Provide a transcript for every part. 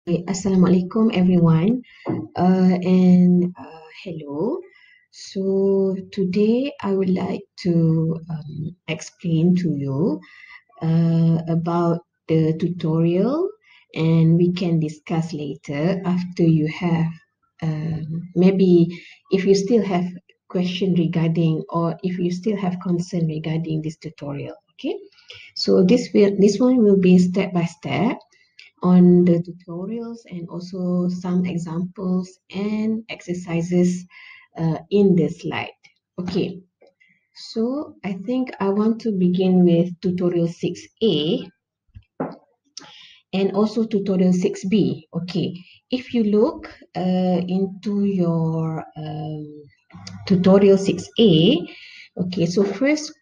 Assalamualaikum everyone and hello. So today I would like to explain to you about the tutorial, and we can discuss later after you have maybe if you still have question regarding or if you still have concern regarding this tutorial. Okay, so this one will be step by step on the tutorials and also some examples and exercises in the slide. Okay, so I think I want to begin with tutorial 6A and also tutorial 6B. Okay, if you look into your tutorial 6A, okay, so first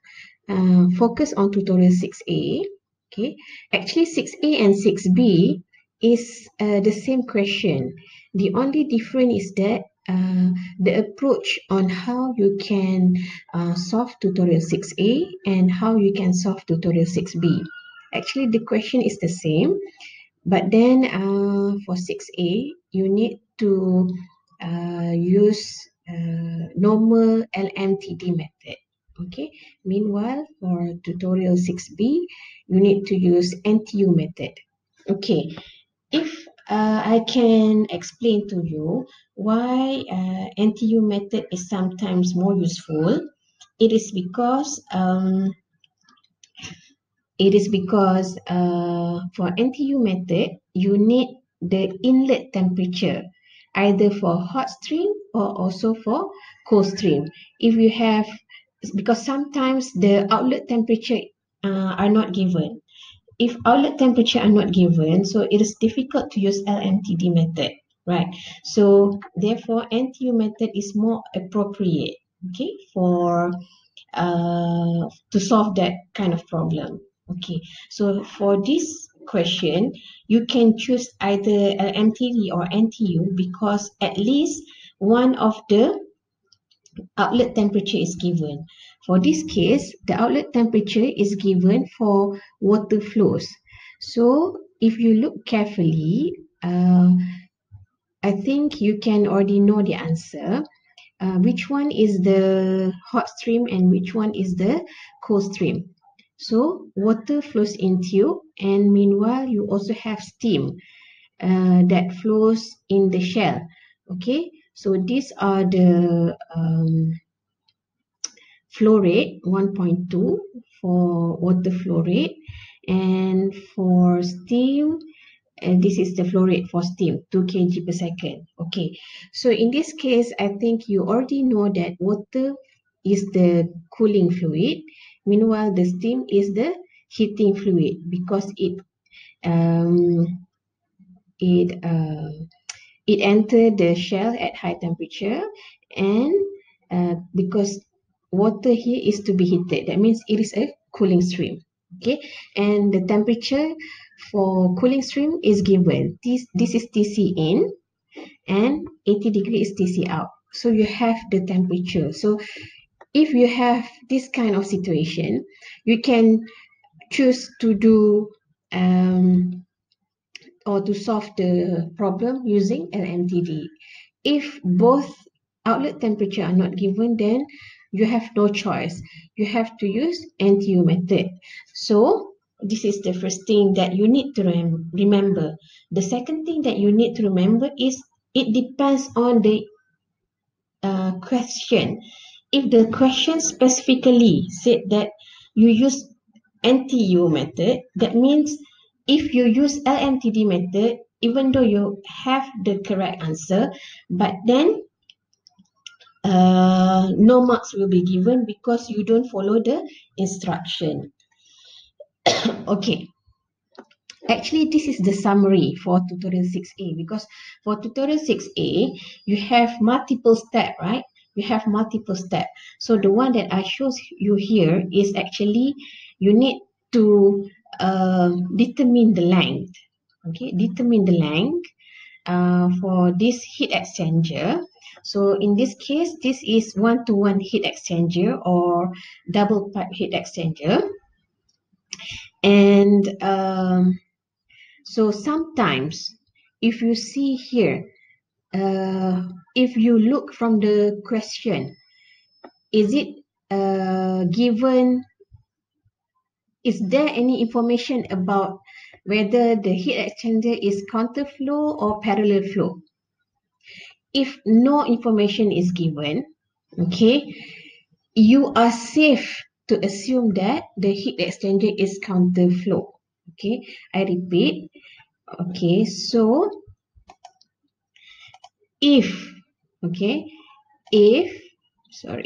focus on tutorial 6A. Okay, actually 6A and 6B is the same question. The only difference is that the approach on how you can solve tutorial 6A and how you can solve tutorial 6B. Actually, the question is the same, but then for 6A, you need to use normal LMTD method. Okay. Meanwhile, for tutorial 6B, you need to use NTU method. Okay. If I can explain to you why NTU method is sometimes more useful, it is because for NTU method, you need the inlet temperature, either for hot stream or also for cold stream. If you have, because sometimes the outlet temperature are not given. If outlet temperature are not given, so it is difficult to use LMTD method, right? So therefore, NTU method is more appropriate, okay, for to solve that kind of problem. Okay, so for this question, you can choose either LMTD or NTU because at least one of the outlet temperature is given. For this case, the outlet temperature is given for water flows. So if you look carefully, I think you can already know the answer. Which one is the hot stream and which one is the cold stream. So water flows into, and meanwhile you also have steam that flows in the shell. Okay, so these are the flow rate 1.2 for water flow rate, and for steam, and this is the flow rate for steam, 2 kg per second. Okay, so in this case, I think you already know that water is the cooling fluid, meanwhile the steam is the heating fluid because um, it entered the shell at high temperature, and because water here is to be heated, that means it is a cooling stream. Okay, and the temperature for cooling stream is given. This is TC in and 80 degrees is TC out. So you have the temperature. So if you have this kind of situation, you can choose to do or to solve the problem using LMTD. If both outlet temperature are not given, then you have no choice. You have to use NTU method. So this is the first thing that you need to remember. The second thing that you need to remember is it depends on the question. If the question specifically said that you use NTU method, that means if you use LMTD method, even though you have the correct answer, but then no marks will be given because you don't follow the instruction. Okay, actually this is the summary for tutorial 6A, because for tutorial 6A you have multiple steps, right? You have multiple steps. So the one that I show you here is actually you need to determine the length. Okay, determine the length for this heat exchanger. So in this case, this is 1-to-1 heat exchanger or double pipe heat exchanger. And so sometimes if you see here, if you look from the question, is it given, is there any information about whether the heat exchanger is counter flow or parallel flow? If no information is given, okay, you are safe to assume that the heat exchanger is counter flow. Okay, I repeat. Okay, so if, okay, if, sorry,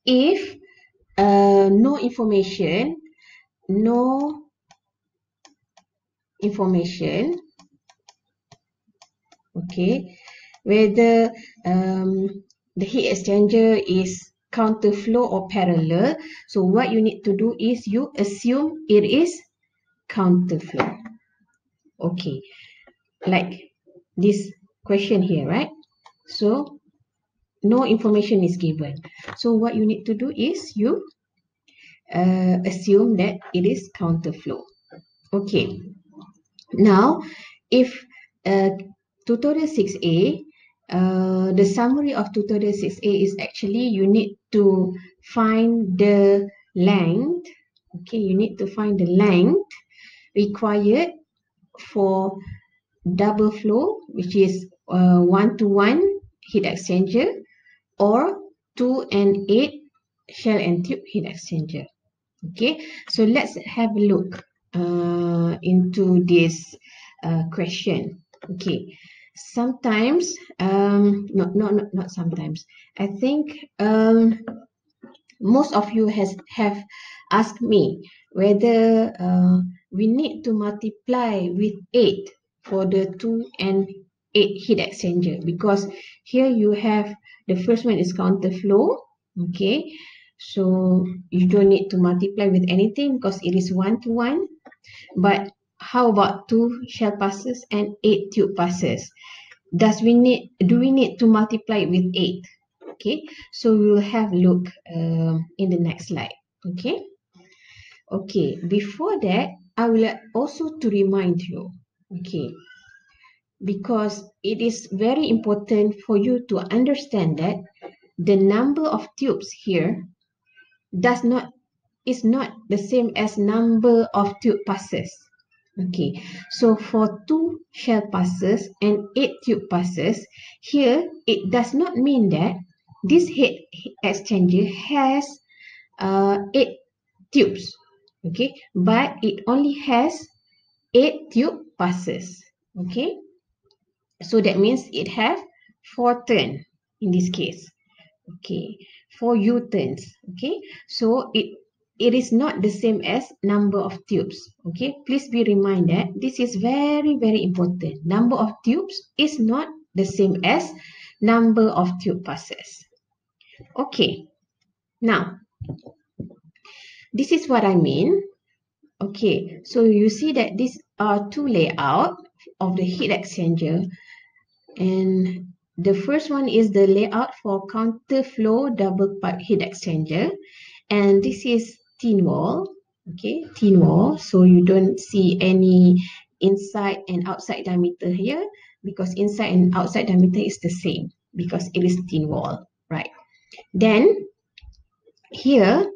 if no information, okay, whether the heat exchanger is counter flow or parallel, so what you need to do is you assume it is counter flow. Okay, like this question here, right? So no information is given, so what you need to do is you assume that it is counter flow. Okay, now if tutorial 6a, the summary of tutorial 6a is actually you need to find the length. Okay, you need to find the length required for double flow, which is 1-to-1 heat exchanger, or 2 and 8 shell and tube heat exchanger. Okay, so let's have a look into this question. Okay, sometimes, not sometimes, I think most of you have asked me whether we need to multiply with 8 for the 2 and 8 heat exchanger, because here you have the first one is counter flow. Okay, so you don't need to multiply with anything because it is 1-to-1. But how about 2 shell passes and 8 tube passes? Do we need to multiply with 8? Okay, so we will have a look in the next slide. Okay. Okay, before that, I will also to remind you, okay, because it is very important for you to understand that the number of tubes here is not the same as number of tube passes. Okay, so for 2 shell passes and 8 tube passes, here it does not mean that this heat exchanger has 8 tubes. Okay, but it only has 8 tube passes. Okay, so that means it has 4 turns in this case. Okay, 4 U-turns. Okay, so it is not the same as number of tubes. Okay, please be reminded, this is very, very important. Number of tubes is not the same as number of tube passes. Okay, now this is what I mean. Okay, so you see that these are two layouts of the heat exchanger, and the first one is the layout for counter flow double pipe heat exchanger, and this is thin wall. Okay, thin wall, so you don't see any inside and outside diameter here, because inside and outside diameter is the same because it is thin wall, right? Then here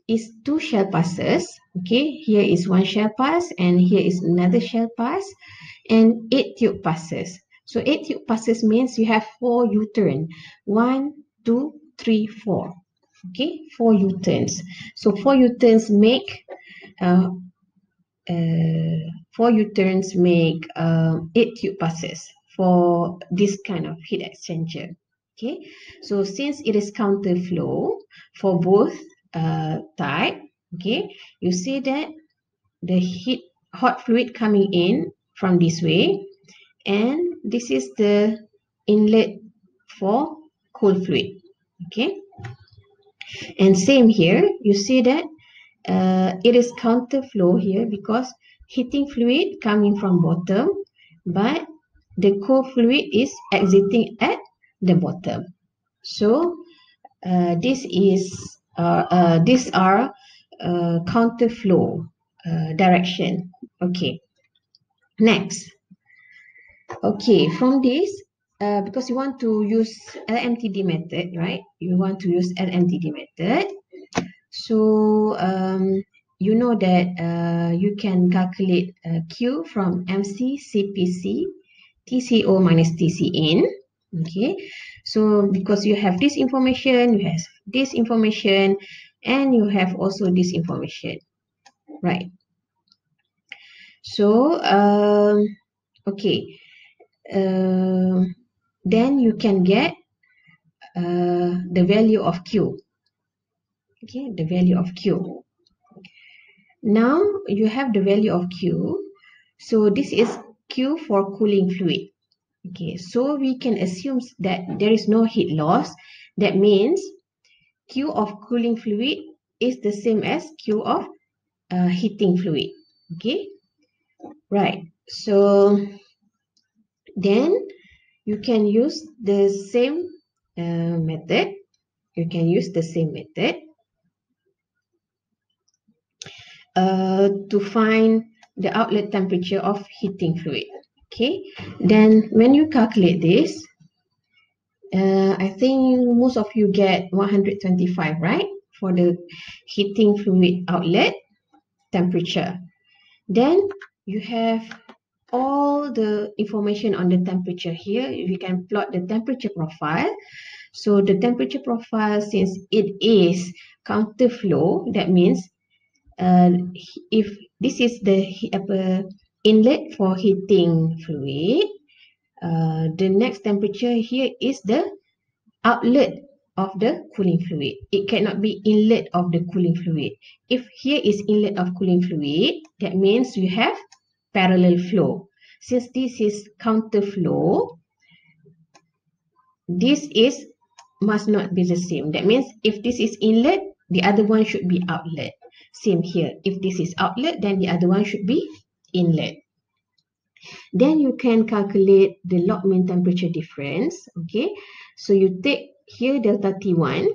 is 2 shell passes. Okay, here is 1 shell pass and here is another shell pass, and 8 tube passes. So 8 tube passes means you have 4 U-turn. 1, 2, 3, 4. Okay, 4 U-turns. So 4 U-turns make 4 U-turns make 8 tube passes for this kind of heat exchanger. Okay, so since it is counter flow for both type, okay, you see that the hot fluid coming in from this way, and this is the inlet for cold fluid. Okay, and same here, you see that it is counter flow here because heating fluid coming from bottom, but the cold fluid is exiting at the bottom. So these are counter flow direction. Okay, next. Okay, from this, because you want to use LMTD method, right? You want to use LMTD method. So you know that you can calculate Q from MC, CPC, TCO minus TCN. Okay, so because you have this information, you have this information, and you have also this information, right? So okay, then you can get the value of Q. Okay, the value of Q. Now you have the value of Q. So this is Q for cooling fluid. Okay, so we can assume that there is no heat loss. That means Q of cooling fluid is the same as Q of heating fluid. Okay, right. So then you can use the same method. You can use the same method to find the outlet temperature of heating fluid. Okay, then when you calculate this, I think most of you get 125, right? For the heating fluid outlet temperature. Then you have all the information on the temperature here. You can plot the temperature profile. So the temperature profile, since it is counter flow, that means if this is the inlet for heating fluid, the next temperature here is the outlet of the cooling fluid. It cannot be inlet of the cooling fluid. If here is inlet of cooling fluid, that means you have parallel flow. Since this is counter flow, this is must not be the same. That means if this is inlet, the other one should be outlet. Same here. If this is outlet, then the other one should be inlet. Then you can calculate the log mean temperature difference. Okay, so you take here delta T1.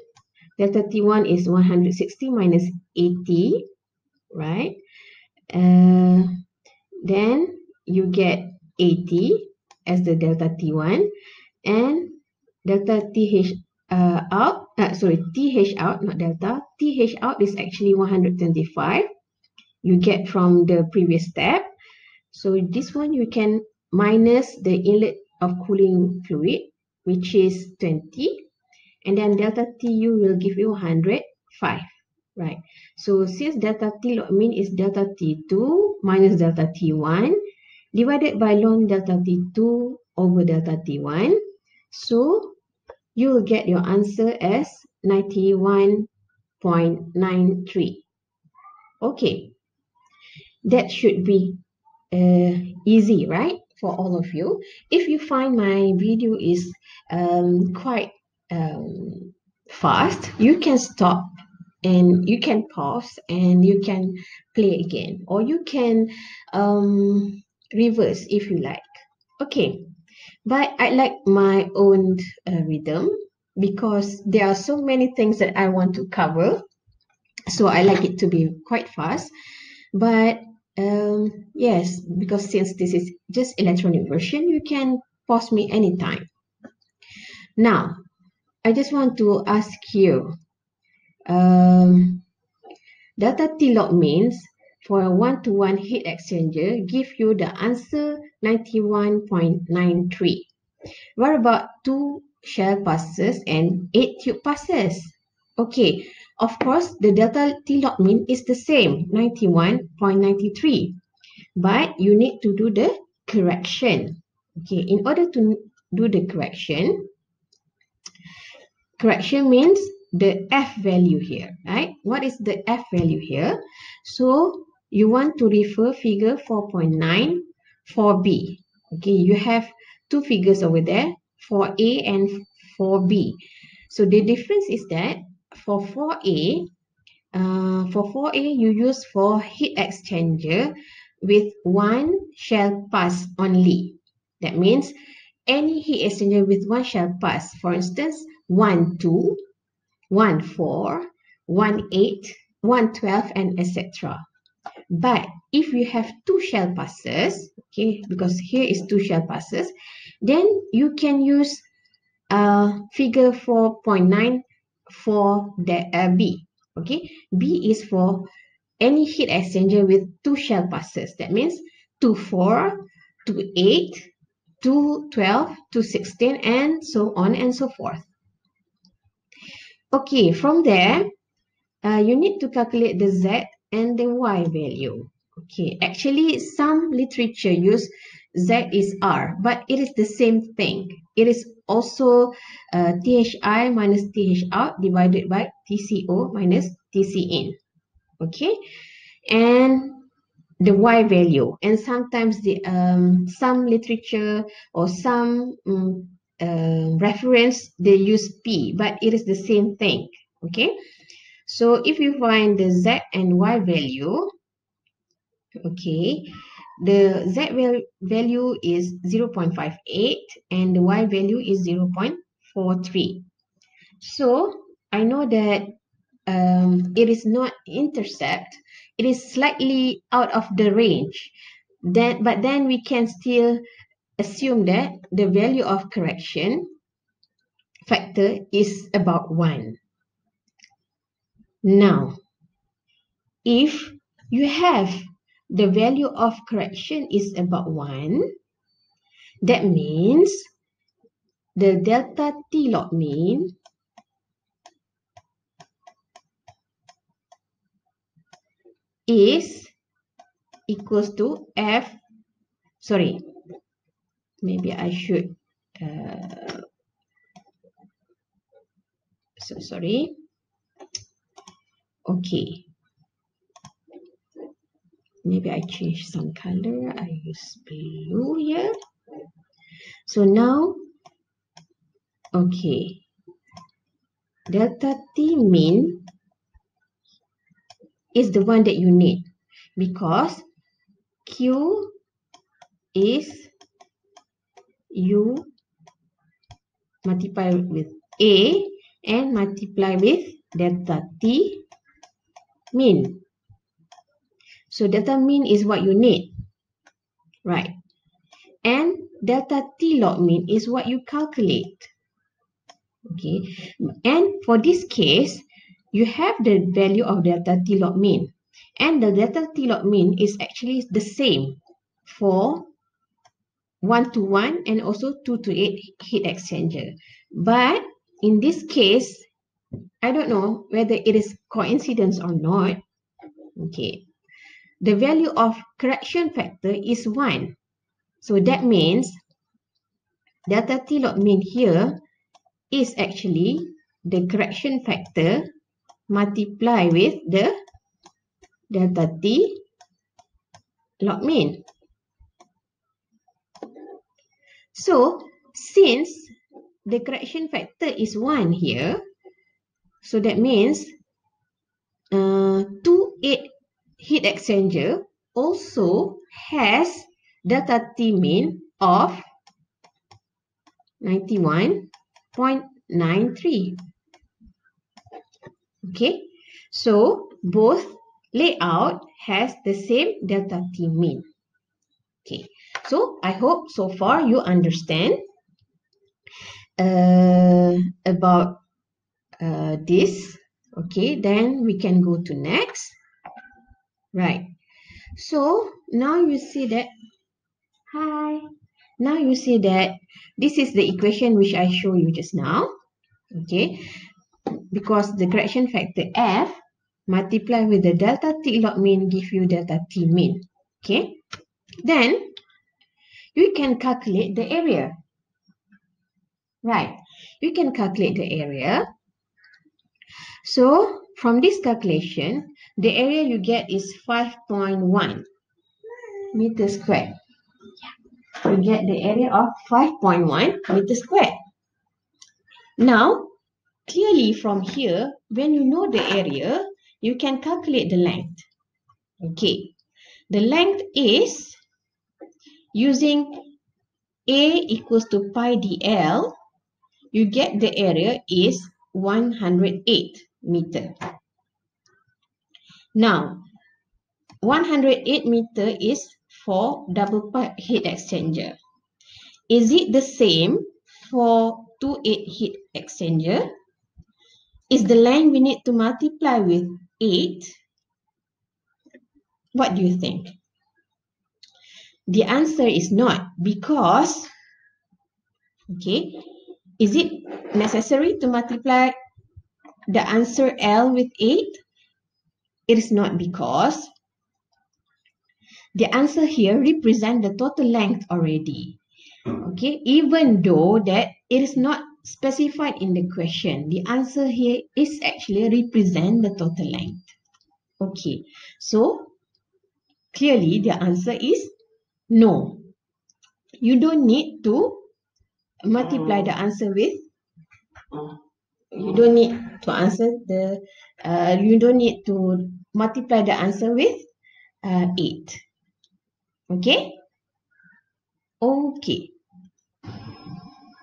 Delta T1 is 160 minus 80, right? Then you get 80 as the delta T1, and delta TH out, TH out, not delta. TH out is actually 125. You get from the previous step. So this one you can minus the inlet of cooling fluid, which is 20. And then delta TU will give you 105, right? So since delta T log mean is delta T2 minus delta T1 divided by ln delta T2 over delta T1. So you will get your answer as 91.93. Okay, that should be easy, right? For all of you. If you find my video is quite fast, you can stop and you can pause and you can play again, or you can reverse if you like. Okay, but I like my own rhythm because there are so many things that I want to cover, so I like it to be quite fast. But yes, because since this is just electronic version, you can pause me anytime. Now, I just want to ask you, delta T log means for a one-to-one heat exchanger give you the answer 91.93. What about 2 shell passes and 8 tube passes? Okay, of course, the delta T log mean is the same, 91.93. But you need to do the correction. Okay, in order to do the correction means the F value here, right? What is the F value here? So you want to refer figure 4.9 4B. Okay, you have two figures over there, 4A and 4B. So the difference is that for 4A, you use for heat exchanger with one shell pass only. That means any heat exchanger with one shell pass, for instance, 1, 2, 1, 4, 1, 8, 1, 12, and etc. But if you have two shell passes, okay, because here is two shell passes, then you can use figure 4.9 for the B. Okay, B is for any heat exchanger with two shell passes. That means 2,4, 2,8, 2,12, 2,16, and so on and so forth. Okay, from there, you need to calculate the Z and the Y value. Okay, actually, some literature use Z is R, but it is the same thing. It is also THI minus TH out divided by TCO minus TC in. Okay, and the Y value, and sometimes the some literature or some reference they use P, but it is the same thing. Okay, so if you find the Z and Y value, okay, the Z value is 0.58 and the Y value is 0.43. So I know that it is not intercept, it is slightly out of the range. But then we can still assume that the value of correction factor is about 1. Now, if you have the value of correction is about 1, that means the delta T log mean is equals to F, sorry, maybe I should, sorry, okay, maybe I change some color, I use blue here. So now, okay, delta T mean is the one that you need because Q is U multiply with A and multiply with delta T mean. So delta mean is what you need, right? And delta T log mean is what you calculate. Okay, and for this case, you have the value of delta T log mean. And the delta T log mean is actually the same for 1 to 1 and also 2 to 8 heat exchanger. But in this case, I don't know whether it is coincidence or not. Okay, the value of correction factor is 1. So that means delta T log mean here is actually the correction factor multiplied with the delta T log mean. So since the correction factor is 1 here, so that means 2,8 heat exchanger also has delta T mean of 91.93. Okay, so both layout has the same delta T mean. Okay, so I hope so far you understand about this. Okay, then we can go to next. Right, so now you see that, hi, now you see that this is the equation which I showed you just now. Okay, because the correction factor F multiply with the delta T log mean give you delta T mean. Okay, then you can calculate the area. Right, you can calculate the area. So from this calculation, the area you get is 5.1 meter squared. You get the area of 5.1 meter squared. Now, clearly from here, when you know the area, you can calculate the length. Okay, the length is using A equals to pi dl, you get the area is 108 meter. Now, 108 meter is for double pipe heat exchanger. Is it the same for 28 heat exchanger? Is the length we need to multiply with 8? What do you think? The answer is not, because, okay, is it necessary to multiply the answer L with 8? It is not, because the answer here represents the total length already. Okay, even though that it is not specified in the question, the answer here is actually represent the total length. Okay, so clearly the answer is no. You don't need to multiply the answer with, you don't need to answer the, you don't need to multiply the answer with 8. Okay? Okay.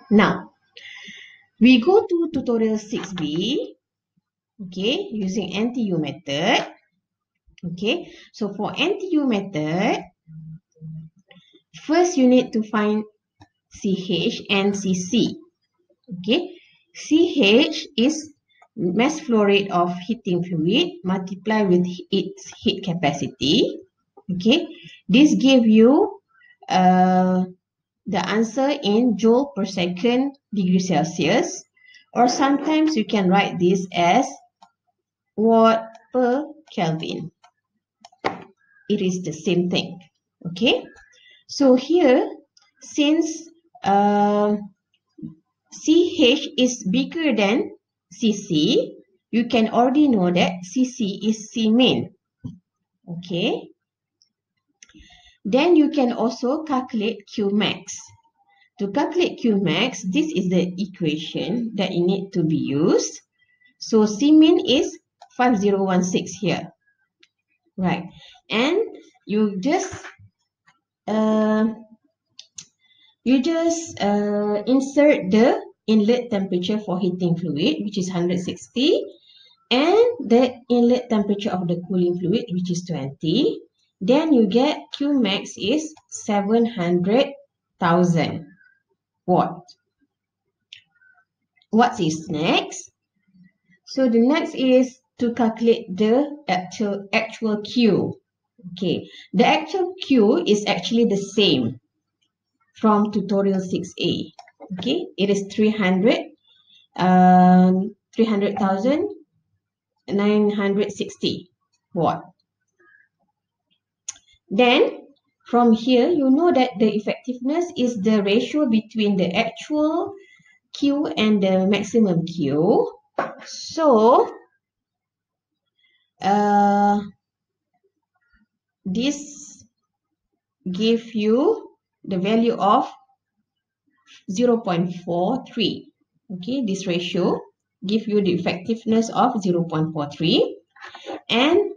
Now, we go to tutorial 6B, okay, using NTU method. Okay, so for NTU method, first you need to find CH and CC. Okay, CH is mass flow rate of heating fluid multiplied with its heat capacity. Okay, this gives you the answer in joule per second degree Celsius, or sometimes you can write this as watt per Kelvin. It is the same thing. Okay, so here, since CH is bigger than CC, you can already know that CC is C main. Okay, then you can also calculate Q max. To calculate Q max, this is the equation that you need to be used. So C min is 5016 here, right? And you just insert the inlet temperature for heating fluid, which is 160, and the inlet temperature of the cooling fluid, which is 20. Then you get Q max is 700,000 watt. What is next? So the next is to calculate the actual Q. Okay, the actual Q is actually the same from tutorial 6A. Okay, it is 300,960 watt. Then from here, you know that the effectiveness is the ratio between the actual Q and the maximum Q. So this gives you the value of 0.43. Okay, this ratio gives you the effectiveness of 0.43, and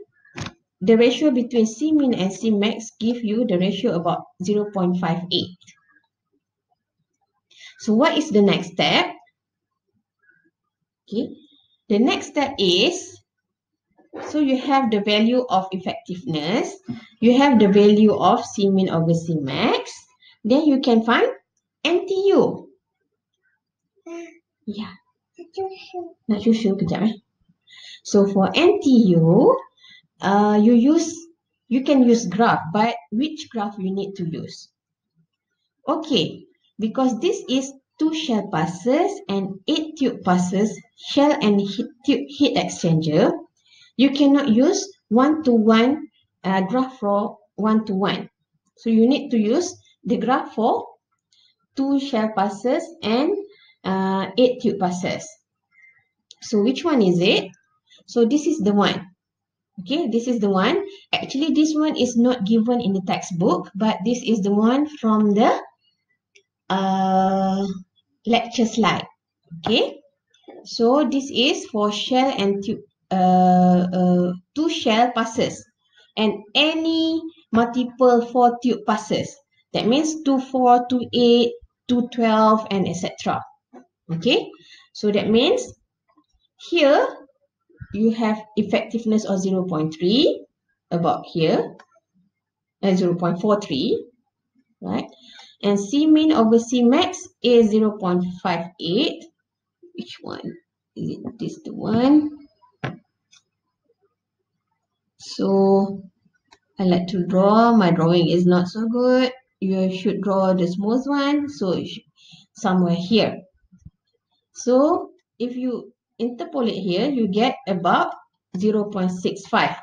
the ratio between C min and C max gives you the ratio about 0.58. So what is the next step? Okay, the next step is, so you have the value of effectiveness, you have the value of C min over C max, then you can find NTU. Yeah. Nak susu kejap eh. So for NTU, you can use graph, but which graph you need to use? Okay, because this is 2 shell passes and 8 tube passes, shell and heat exchanger, you cannot use one-to-one graph for one-to-one. So you need to use the graph for 2 shell passes and 8 tube passes. So which one is it? So this is the one. Okay, this is the one. Actually, this one is not given in the textbook, but this is the one from the lecture slide. Okay, so this is for shell and tube, 2 shell passes and any multiple 4 tube passes. That means 2-4, 2-8, 2-12, and etc. Okay, so that means here you have effectiveness of 0.3, about here, 0.43, right? And C min over C max is 0.58. Which one? Is it this the one? So I like to draw. My drawing is not so good. You should draw the smooth one. So it should, somewhere here. So if you interpolate here, you get about 0.65.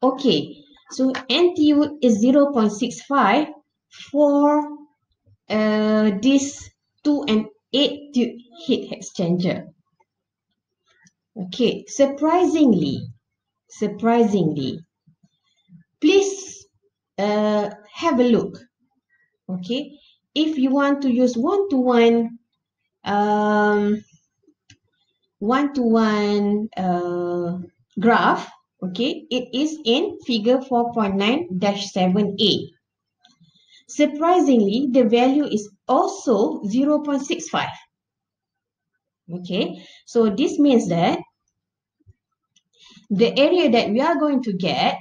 Okay, so NTU is 0.65 for this 2 and 8 tube heat exchanger. Okay, surprisingly, please have a look. Okay, if you want to use one-to-one graph, okay, it is in figure 4.9-7a. Surprisingly, the value is also 0.65. Okay, so this means that the area that we are going to get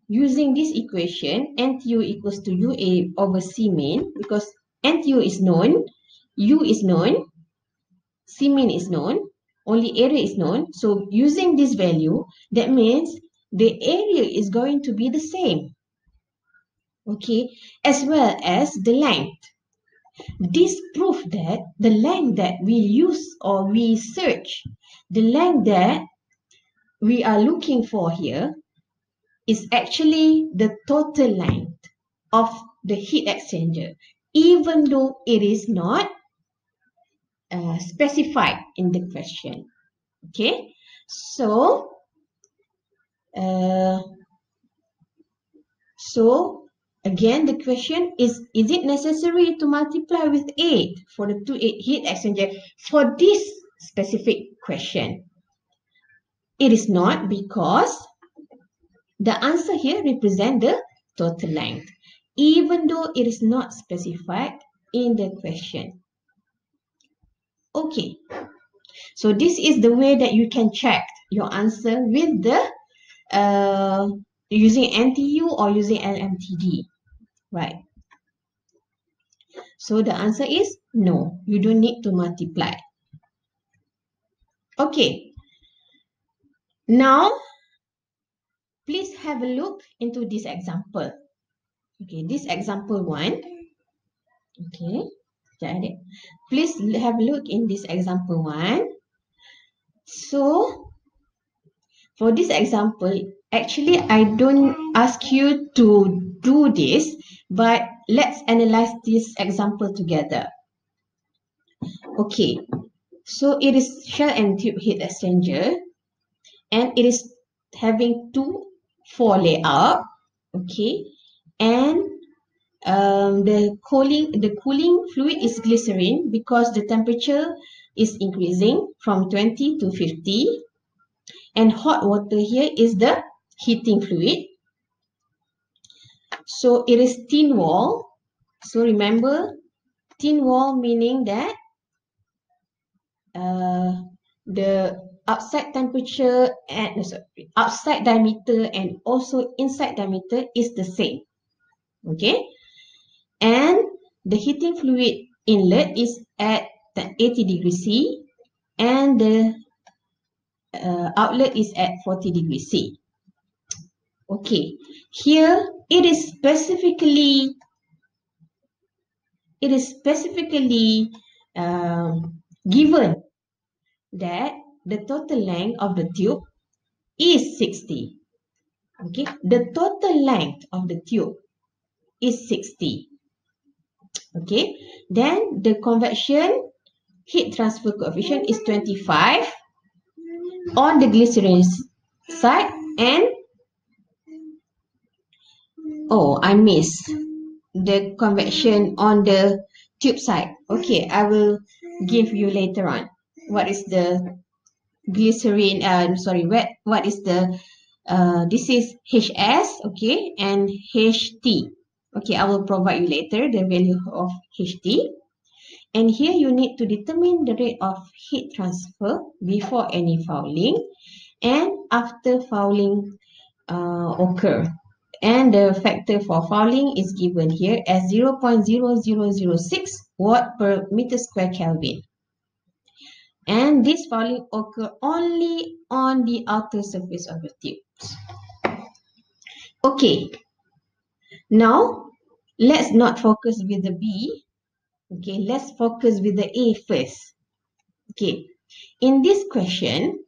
using this equation, NTU equals to UA over C min, because NTU is known, U is known, C min is known, only area is known. So using this value, that means the area is going to be the same, okay, as well as the length. This proves that the length that we use or we search, the length that we are looking for here is actually the total length of the heat exchanger, even though it is not specified in the question. Okay, so again the question is it necessary to multiply with 8 for the 2 8 heat exchanger for this specific question? It is not, because the answer here represents the total length, even though it is not specified in the question. Okay, so this is the way that you can check your answer with the using NTU or using LMTD, right? So the answer is no, you don't need to multiply. Okay, now please have a look into this example. Okay, this example 1. Okay, please have a look in this example 1. So for this example, actually I don't ask you to do this, but let's analyze this example together. Okay, so it is shell and tube heat exchanger, and it is having 2-4 layout. Okay, and the cooling fluid is glycerin, because the temperature is increasing from 20 to 50, and hot water here is the heating fluid. So it is thin wall. So remember, thin wall meaning that the outside temperature and outside diameter and also inside diameter is the same. Okay, and the heating fluid inlet is at the 80 degrees C, and the outlet is at 40 degrees C. Okay, here it is specifically given that the total length of the tube is 60. Okay, the total length of the tube is 60. Okay, then the convection heat transfer coefficient is 25 on the glycerin side, and I missed the convection on the tube side. Okay, I will give you later on what is the glycerin, what is the this is HS, okay, and HT. Okay, I will provide you later the value of HT. And here you need to determine the rate of heat transfer before any fouling and after fouling occur. And the factor for fouling is given here as 0.0006 watt per meter square Kelvin. And this fouling occur only on the outer surface of the tubes. Okay, now let's not focus with the B. Okay, let's focus with the A first. Okay, in this question,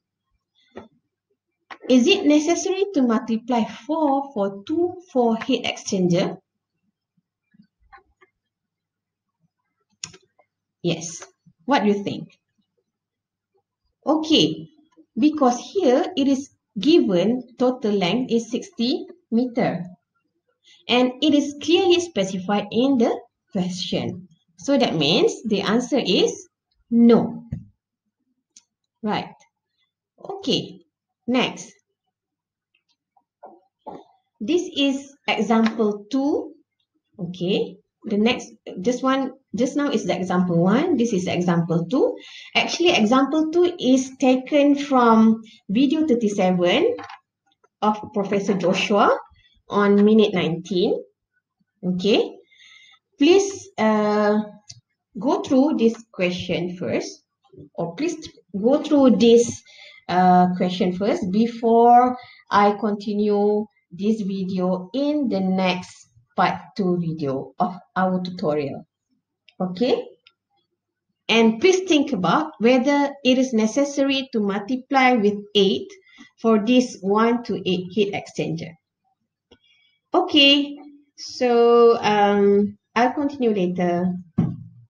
is it necessary to multiply 4 for 2 for heat exchanger? Yes. What do you think? Okay, because here it is given total length is 60 meter. And it is clearly specified in the question. So that means the answer is no. Right. Okay, next. This is example 2. Okay, the next, this one, just now is the example 1. This is example 2. Actually, example 2 is taken from video 37 of Professor Joshua on minute 19. Okay, please go through this question first, or please go through this question first before I continue this video in the next part 2 video of our tutorial. Okay, and please think about whether it is necessary to multiply with 8 for this 1 to 8 heat exchanger. Okay, so I'll continue later.